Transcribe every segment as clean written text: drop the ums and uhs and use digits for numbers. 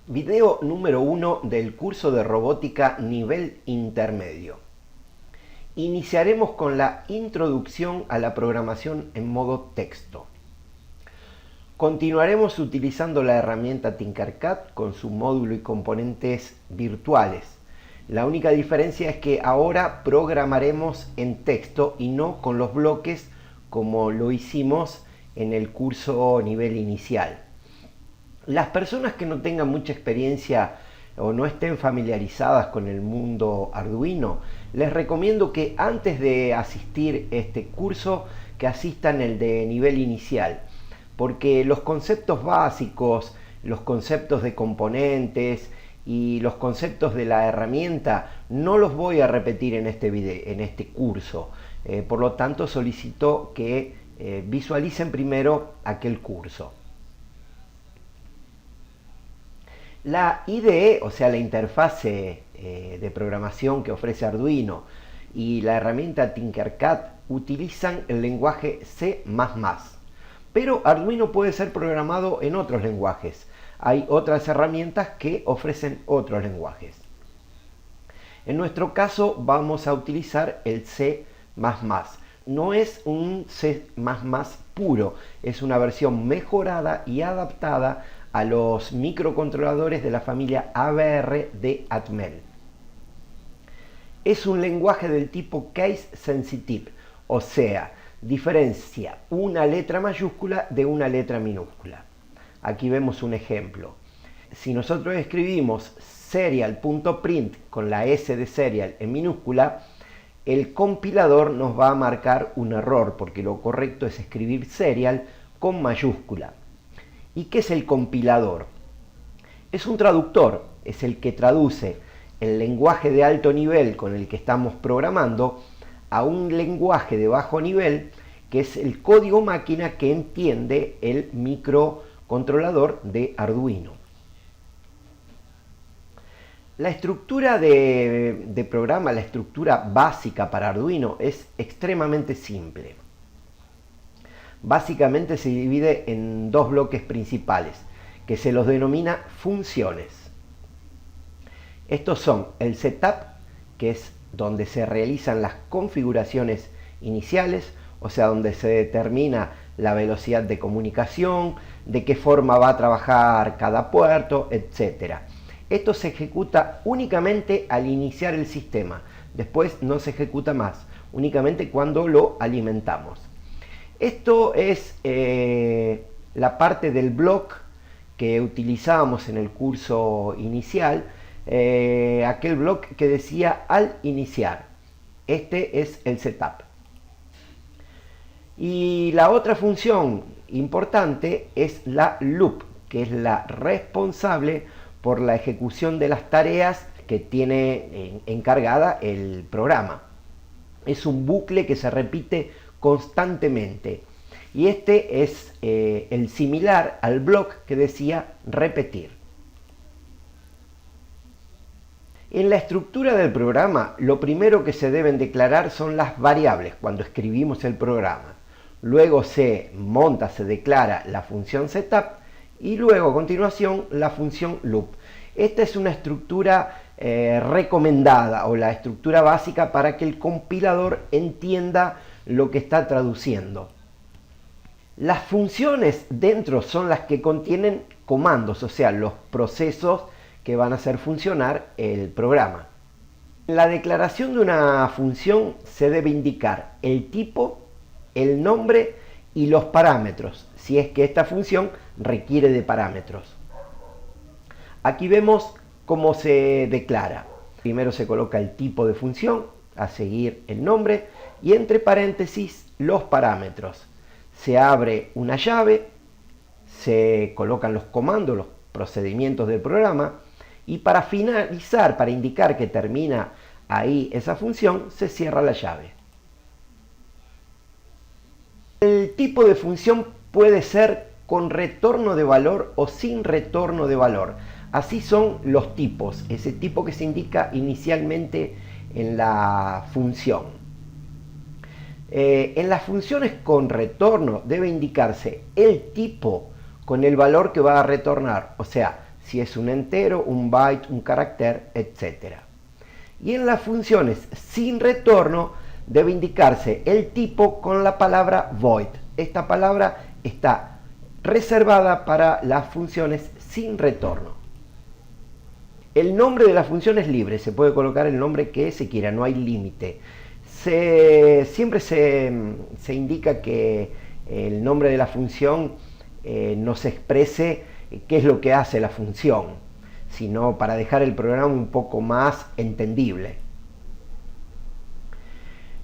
Video número 1 del curso de robótica nivel intermedio. Iniciaremos con la introducción a la programación en modo texto. Continuaremos utilizando la herramienta Tinkercad con su módulo y componentes virtuales. La única diferencia es que ahora programaremos en texto y no con los bloques como lo hicimos en el curso nivel inicial. Las personas que no tengan mucha experiencia o no estén familiarizadas con el mundo Arduino, les recomiendo que antes de asistir a este curso, que asistan el de nivel inicial, porque los conceptos básicos, los conceptos de componentes y los conceptos de la herramienta no los voy a repetir en este curso. Por lo tanto, solicito que visualicen primero aquel curso. La IDE, o sea, la interfase de programación que ofrece Arduino, y la herramienta Tinkercad utilizan el lenguaje C++. Pero Arduino puede ser programado en otros lenguajes. Hay otras herramientas que ofrecen otros lenguajes. En nuestro caso vamos a utilizar el C++. No es un C++ puro, es una versión mejorada y adaptada a los microcontroladores de la familia AVR de Atmel. Es un lenguaje del tipo case sensitive, o sea, diferencia una letra mayúscula de una letra minúscula. Aquí vemos un ejemplo. Si nosotros escribimos serial.print con la S de serial en minúscula, el compilador nos va a marcar un error, porque lo correcto es escribir serial con mayúscula. ¿Y qué es el compilador? Es un traductor, es el que traduce el lenguaje de alto nivel con el que estamos programando a un lenguaje de bajo nivel, que es el código máquina que entiende el microcontrolador de Arduino. La estructura de programa, la estructura básica para Arduino es extremadamente simple. Básicamente se divide en dos bloques principales, que se los denomina funciones. Estos son el setup, que es donde se realizan las configuraciones iniciales, o sea, donde se determina la velocidad de comunicación, de qué forma va a trabajar cada puerto, etc. Esto se ejecuta únicamente al iniciar el sistema, después no se ejecuta más, únicamente cuando lo alimentamos. Esto es la parte del block que utilizábamos en el curso inicial, aquel block que decía al iniciar. Este es el setup. Y la otra función importante es la loop, que es la responsable por la ejecución de las tareas que tiene encargada el programa. Es un bucle que se repite constantemente, y este es el similar al block que decía repetir. En la estructura del programa, lo primero que se deben declarar son las variables cuando escribimos el programa. Luego se monta, se declara la función setup y luego a continuación la función loop. Esta es una estructura recomendada, o la estructura básica para que el compilador entienda lo que está traduciendo. Las funciones dentro son las que contienen comandos, o sea, los procesos que van a hacer funcionar el programa. En la declaración de una función se debe indicar el tipo, el nombre y los parámetros, si es que esta función requiere de parámetros. Aquí vemos cómo se declara. Primero se coloca el tipo de función, a seguir el nombre y entre paréntesis los parámetros. Se abre una llave, se colocan los comandos, los procedimientos del programa, y para finalizar, para indicar que termina ahí esa función, se cierra la llave. El tipo de función puede ser con retorno de valor o sin retorno de valor. Así son los tipos, ese tipo que se indica inicialmente en la función. En las funciones con retorno debe indicarse el tipo con el valor que va a retornar, o sea, si es un entero, un byte, un carácter, etc. Y en las funciones sin retorno debe indicarse el tipo con la palabra void. Esta palabra está reservada para las funciones sin retorno. El nombre de la función es libre, se puede colocar el nombre que se quiera, no hay límite. Siempre se indica que el nombre de la función no se exprese qué es lo que hace la función, sino para dejar el programa un poco más entendible.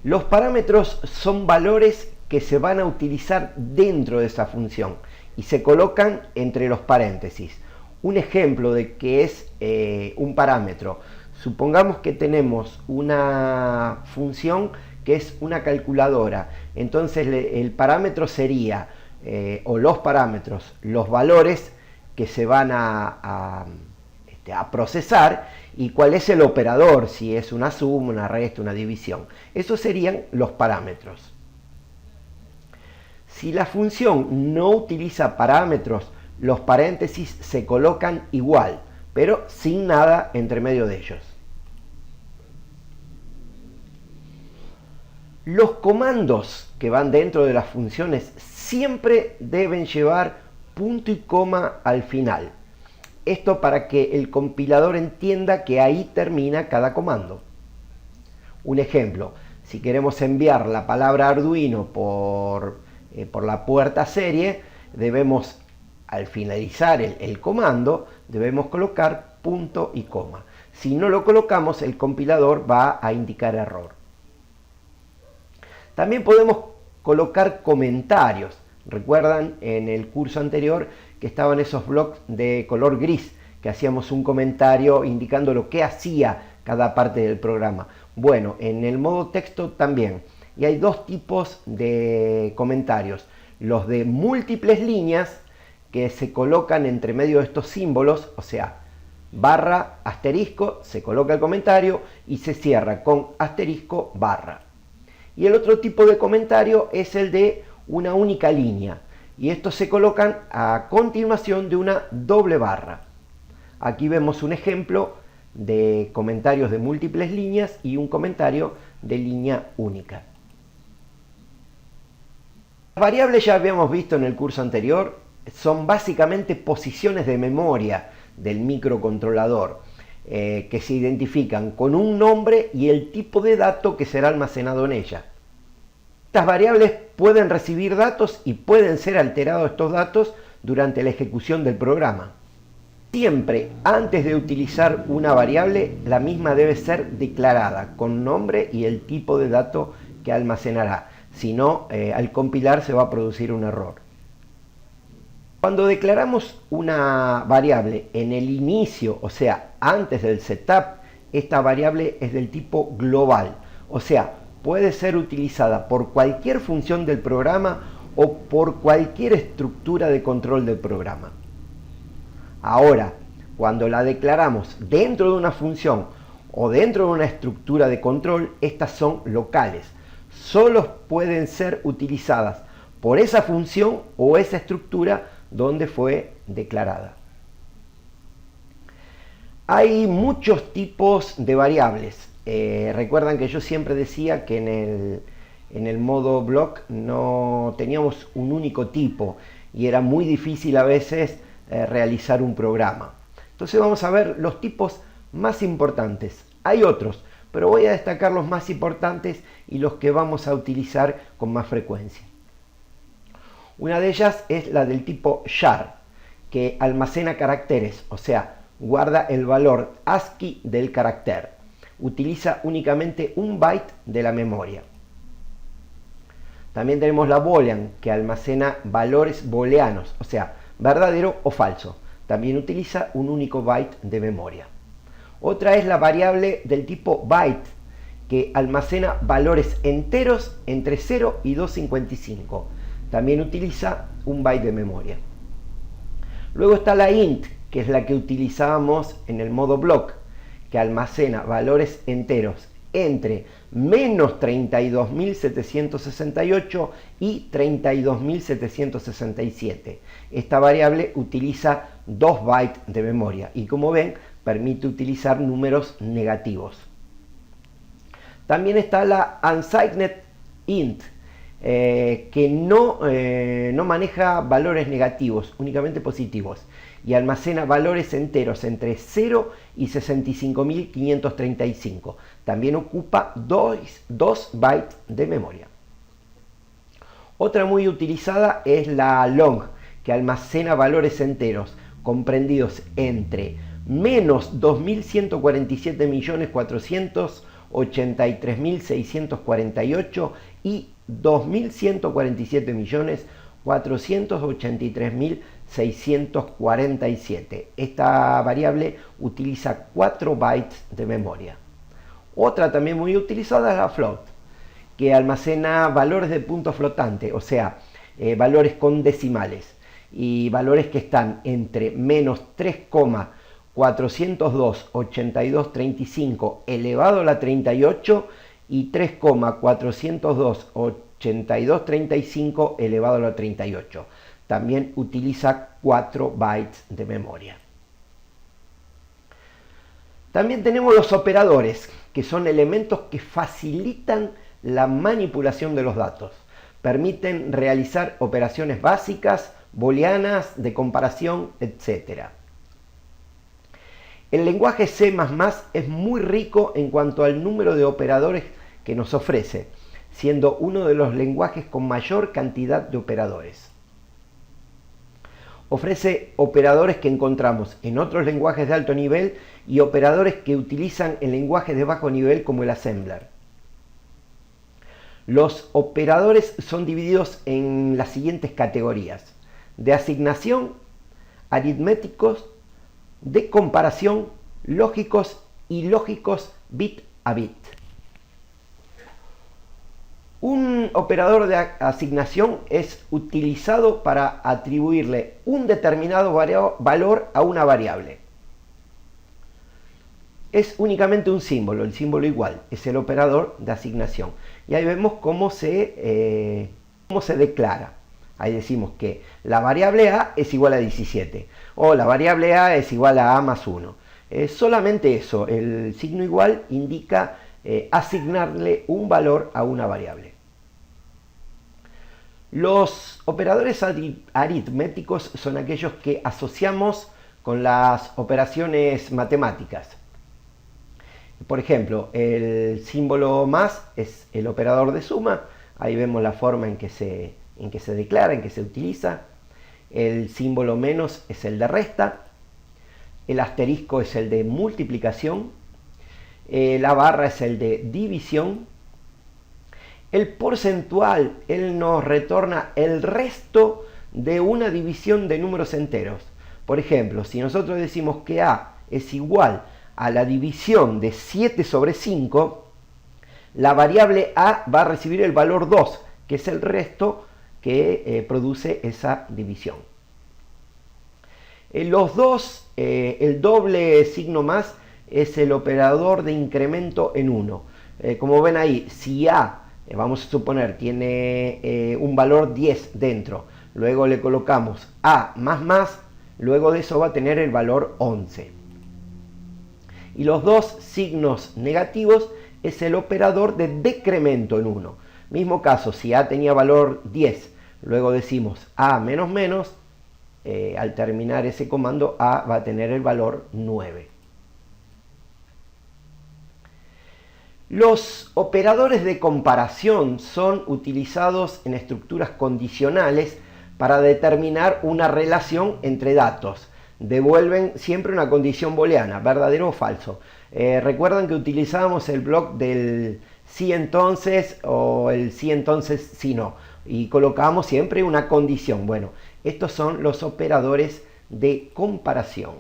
Los parámetros son valores que se van a utilizar dentro de esa función y se colocan entre los paréntesis. Un ejemplo de qué es un parámetro. Supongamos que tenemos una función que es una calculadora. Entonces el parámetro sería, o los parámetros, los valores que se van a procesar y cuál es el operador, si es una suma, una resta, una división. Esos serían los parámetros. Si la función no utiliza parámetros, los paréntesis se colocan igual, pero sin nada entre medio de ellos. Los comandos que van dentro de las funciones siempre deben llevar punto y coma al final. Esto para que el compilador entienda que ahí termina cada comando. Un ejemplo, si queremos enviar la palabra Arduino por la puerta serie, debemos, al finalizar el comando, debemos colocar punto y coma. Si no lo colocamos, el compilador va a indicar error. También podemos colocar comentarios. ¿Recuerdan en el curso anterior que estaban esos bloques de color gris, que hacíamos un comentario indicando lo que hacía cada parte del programa? Bueno, en el modo texto también. Y hay dos tipos de comentarios. Los de múltiples líneas, que se colocan entre medio de estos símbolos, o sea, barra, asterisco, se coloca el comentario y se cierra con asterisco, barra. Y el otro tipo de comentario es el de una única línea. Y estos se colocan a continuación de una doble barra. Aquí vemos un ejemplo de comentarios de múltiples líneas y un comentario de línea única. Las variables, ya habíamos visto en el curso anterior, son básicamente posiciones de memoria del microcontrolador que se identifican con un nombre y el tipo de dato que será almacenado en ella. Estas variables pueden recibir datos y pueden ser alterados estos datos durante la ejecución del programa. Siempre antes de utilizar una variable, la misma debe ser declarada con nombre y el tipo de dato que almacenará. Si no, al compilar se va a producir un error. Cuando declaramos una variable en el inicio, o sea, antes del setup, esta variable es del tipo global, o sea, puede ser utilizada por cualquier función del programa o por cualquier estructura de control del programa. Ahora, cuando la declaramos dentro de una función o dentro de una estructura de control, estas son locales. Solo pueden ser utilizadas por esa función o esa estructura donde fue declarada. Hay muchos tipos de variables. Recuerdan que yo siempre decía que en el modo block no teníamos un único tipo y era muy difícil a veces realizar un programa. Entonces vamos a ver los tipos más importantes. Hay otros, pero voy a destacar los más importantes y los que vamos a utilizar con más frecuencia. Una de ellas es la del tipo char, que almacena caracteres, o sea, guarda el valor ASCII del carácter. Utiliza únicamente un byte de la memoria. También tenemos la boolean, que almacena valores booleanos, o sea, verdadero o falso. También utiliza un único byte de memoria. Otra es la variable del tipo byte, que almacena valores enteros entre 0 y 255. También utiliza un byte de memoria. Luego está la int, que es la que utilizábamos en el modo block, que almacena valores enteros entre menos 32.768 y 32.767. Esta variable utiliza 2 bytes de memoria y, como ven, permite utilizar números negativos. También está la unsigned int, que no maneja valores negativos, únicamente positivos, y almacena valores enteros entre 0 y 65.535. También ocupa 2 bytes de memoria. Otra muy utilizada es la long, que almacena valores enteros comprendidos entre menos 2.147.483.648 y 2.147.483.647. Esta variable utiliza 4 bytes de memoria. Otra también muy utilizada es la float, que almacena valores de punto flotante, o sea, valores con decimales, y valores que están entre menos 3,402.8235 elevado a la 38 y 3,402.8235 elevado a la 38. También utiliza 4 bytes de memoria. También tenemos los operadores, que son elementos que facilitan la manipulación de los datos. Permiten realizar operaciones básicas, booleanas, de comparación, etc. El lenguaje C++ es muy rico en cuanto al número de operadores que nos ofrece, siendo uno de los lenguajes con mayor cantidad de operadores. Ofrece operadores que encontramos en otros lenguajes de alto nivel y operadores que utilizan en lenguajes de bajo nivel como el assembler. Los operadores son divididos en las siguientes categorías: de asignación, aritméticos, de comparación, lógicos y lógicos bit a bit. Un operador de asignación es utilizado para atribuirle un determinado valor a una variable. Es únicamente un símbolo, el símbolo igual, es el operador de asignación. Y ahí vemos cómo se declara. Ahí decimos que la variable A es igual a 17, o la variable A es igual a A más 1. Solamente eso, el signo igual indica asignarle un valor a una variable. Los operadores aritméticos son aquellos que asociamos con las operaciones matemáticas. Por ejemplo, el símbolo más es el operador de suma. Ahí vemos la forma en que se declara, en que se utiliza. El símbolo menos es el de resta. El asterisco es el de multiplicación. La barra es el de división. El porcentual, él nos retorna el resto de una división de números enteros. Por ejemplo, si nosotros decimos que A es igual a la división de 7 sobre 5, la variable A va a recibir el valor 2, que es el resto que produce esa división. El doble signo más es el operador de incremento en 1. Como ven ahí, si A, vamos a suponer, tiene un valor 10 dentro, luego le colocamos A más, luego de eso va a tener el valor 11. Y los dos signos negativos es el operador de decremento en 1. Mismo caso, si A tenía valor 10, luego decimos A menos menos, al terminar ese comando A va a tener el valor 9. Los operadores de comparación son utilizados en estructuras condicionales para determinar una relación entre datos. Devuelven siempre una condición booleana, verdadero o falso. Recuerdan que utilizábamos el block del sí entonces o el sí entonces sí no, y colocábamos siempre una condición. Bueno, estos son los operadores de comparación,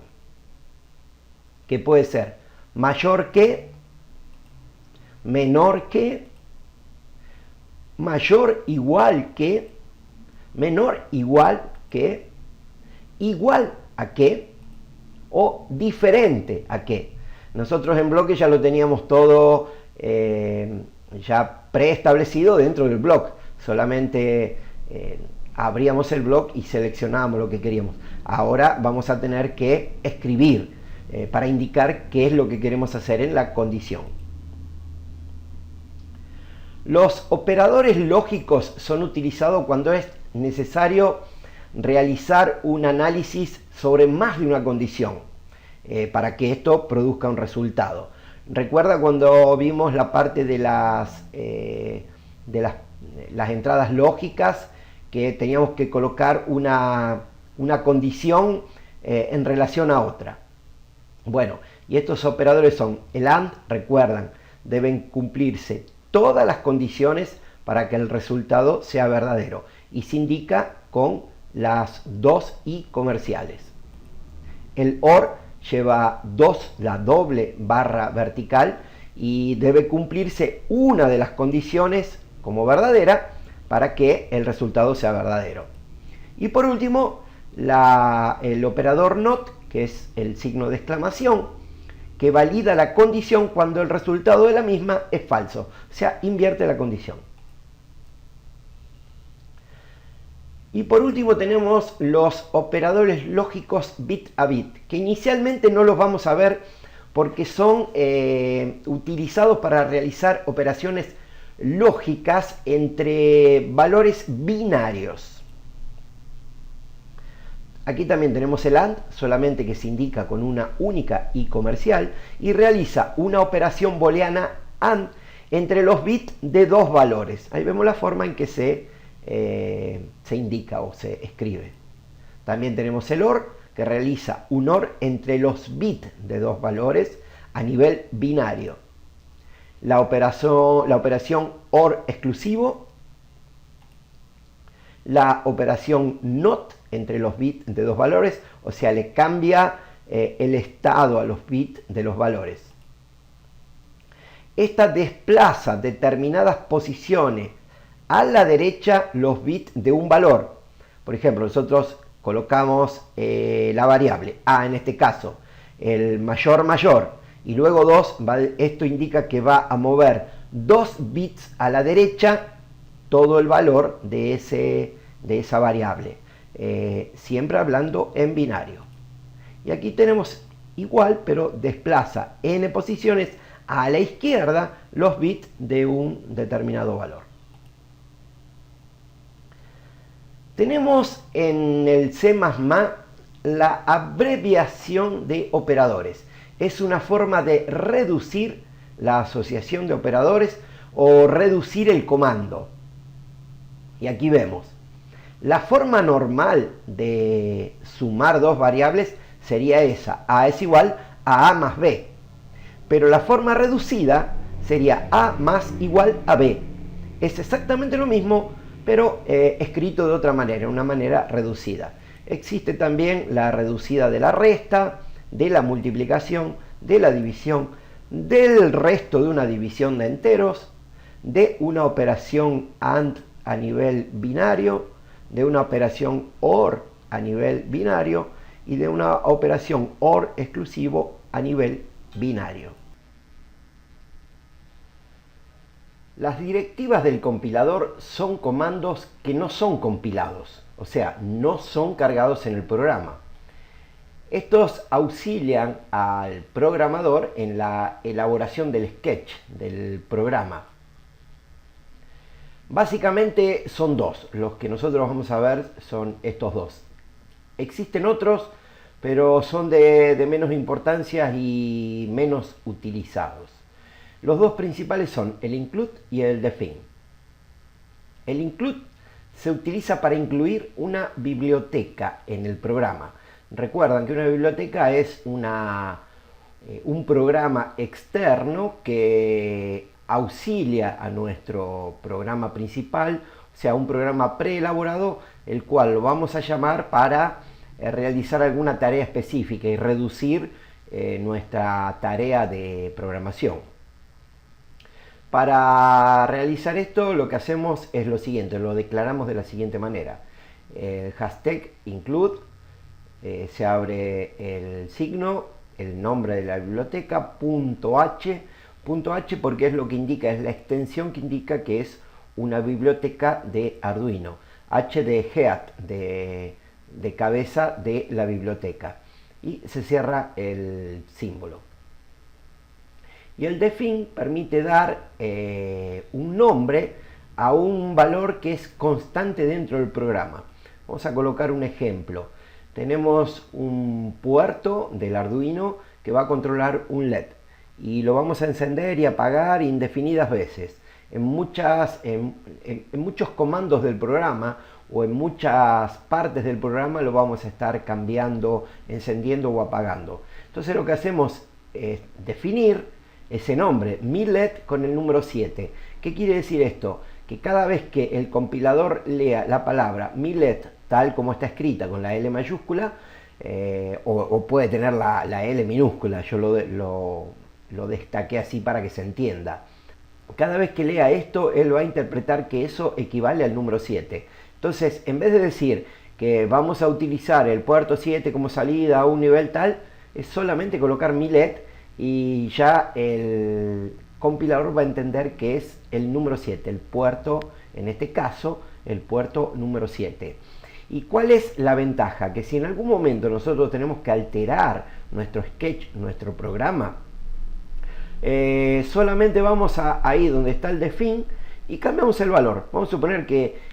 que puede ser mayor que, menor que, mayor igual que, menor igual que, igual a qué o diferente a qué. Nosotros en bloque ya lo teníamos todo ya preestablecido dentro del block. Solamente abríamos el block y seleccionábamos lo que queríamos. Ahora vamos a tener que escribir para indicar qué es lo que queremos hacer en la condición. Los operadores lógicos son utilizados cuando es necesario realizar un análisis sobre más de una condición para que esto produzca un resultado. Recuerda cuando vimos la parte de las entradas lógicas, que teníamos que colocar una condición en relación a otra. Bueno, y estos operadores son el AND, recuerdan, deben cumplirse todas las condiciones para que el resultado sea verdadero, y se indica con las dos i comerciales. El OR lleva la doble barra vertical y debe cumplirse una de las condiciones como verdadera para que el resultado sea verdadero. Y por último, el operador NOT, que es el signo de exclamación, que valida la condición cuando el resultado de la misma es falso, o sea, invierte la condición. Y por último tenemos los operadores lógicos bit a bit, que inicialmente no los vamos a ver porque son utilizados para realizar operaciones lógicas entre valores binarios. Aquí también tenemos el AND, solamente que se indica con una única i comercial y realiza una operación booleana AND entre los bits de dos valores. Ahí vemos la forma en que se indica o se escribe. También tenemos el OR, que realiza un OR entre los bits de dos valores a nivel binario. La operación OR exclusivo, la operación NOT entre los bits de dos valores, o sea, le cambia el estado a los bits de los valores. Esta desplaza determinadas posiciones a la derecha los bits de un valor. Por ejemplo, nosotros colocamos la variable a, en este caso, el mayor, y luego 2, esto indica que va a mover 2 bits a la derecha todo el valor de esa variable, siempre hablando en binario. Y aquí tenemos igual, pero desplaza n posiciones a la izquierda los bits de un determinado valor. Tenemos en el C++ la abreviación de operadores. Es una forma de reducir la asociación de operadores o reducir el comando. Y aquí vemos, la forma normal de sumar dos variables sería esa, a es igual a a más b. Pero la forma reducida sería a más igual a b. Es exactamente lo mismo, pero escrito de otra manera, una manera reducida. Existe también la reducida de la resta, de la multiplicación, de la división, del resto de una división de enteros, de una operación AND a nivel binario, de una operación OR a nivel binario y de una operación OR exclusivo a nivel binario. Las directivas del compilador son comandos que no son compilados, o sea, no son cargados en el programa. Estos auxilian al programador en la elaboración del sketch del programa. Básicamente son dos, los que nosotros vamos a ver son estos dos. Existen otros, pero son de menos importancia y menos utilizados. Los dos principales son el include y el define. El include se utiliza para incluir una biblioteca en el programa. Recuerdan que una biblioteca es un programa externo que auxilia a nuestro programa principal, o sea, un programa preelaborado, el cual lo vamos a llamar para realizar alguna tarea específica y reducir nuestra tarea de programación. Para realizar esto, lo que hacemos es lo siguiente, lo declaramos de la siguiente manera. El hashtag include, se abre el signo, el nombre de la biblioteca, .h, .h porque es lo que indica, es la extensión que indica que es una biblioteca de Arduino. H de head, de cabeza de la biblioteca. Y se cierra el símbolo. Y el define permite dar un nombre a un valor que es constante dentro del programa. Vamos a colocar un ejemplo. Tenemos un puerto del Arduino que va a controlar un LED y lo vamos a encender y apagar indefinidas veces. En muchos comandos del programa o en muchas partes del programa lo vamos a estar cambiando, encendiendo o apagando. Entonces lo que hacemos es definir ese nombre, mi-LED, con el número 7. ¿Qué quiere decir esto? Que cada vez que el compilador lea la palabra mi-LED tal como está escrita con la L mayúscula, o puede tener la L minúscula, yo lo destaqué así para que se entienda. Cada vez que lea esto, él va a interpretar que eso equivale al número 7. Entonces, en vez de decir que vamos a utilizar el puerto 7 como salida a un nivel tal, es solamente colocar mi-LED y ya el compilador va a entender que es el número 7, el puerto, en este caso, el puerto número 7. ¿Y cuál es la ventaja? Que si en algún momento nosotros tenemos que alterar nuestro sketch, nuestro programa, solamente vamos a ahí donde está el define y cambiamos el valor. Vamos a suponer que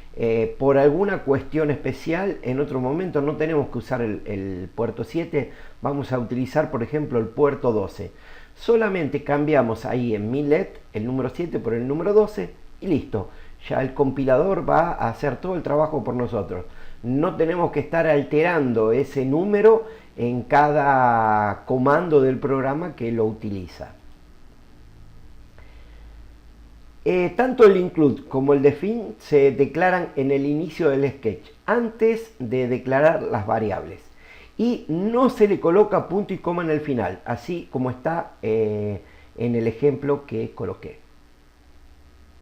por alguna cuestión especial en otro momento no tenemos que usar el puerto 7, vamos a utilizar por ejemplo el puerto 12. Solamente cambiamos ahí en mi-LED el número 7 por el número 12 y listo. Ya el compilador va a hacer todo el trabajo por nosotros. No tenemos que estar alterando ese número en cada comando del programa que lo utiliza. Tanto el include como el define se declaran en el inicio del sketch, antes de declarar las variables. Y no se le coloca punto y coma en el final, así como está en el ejemplo que coloqué.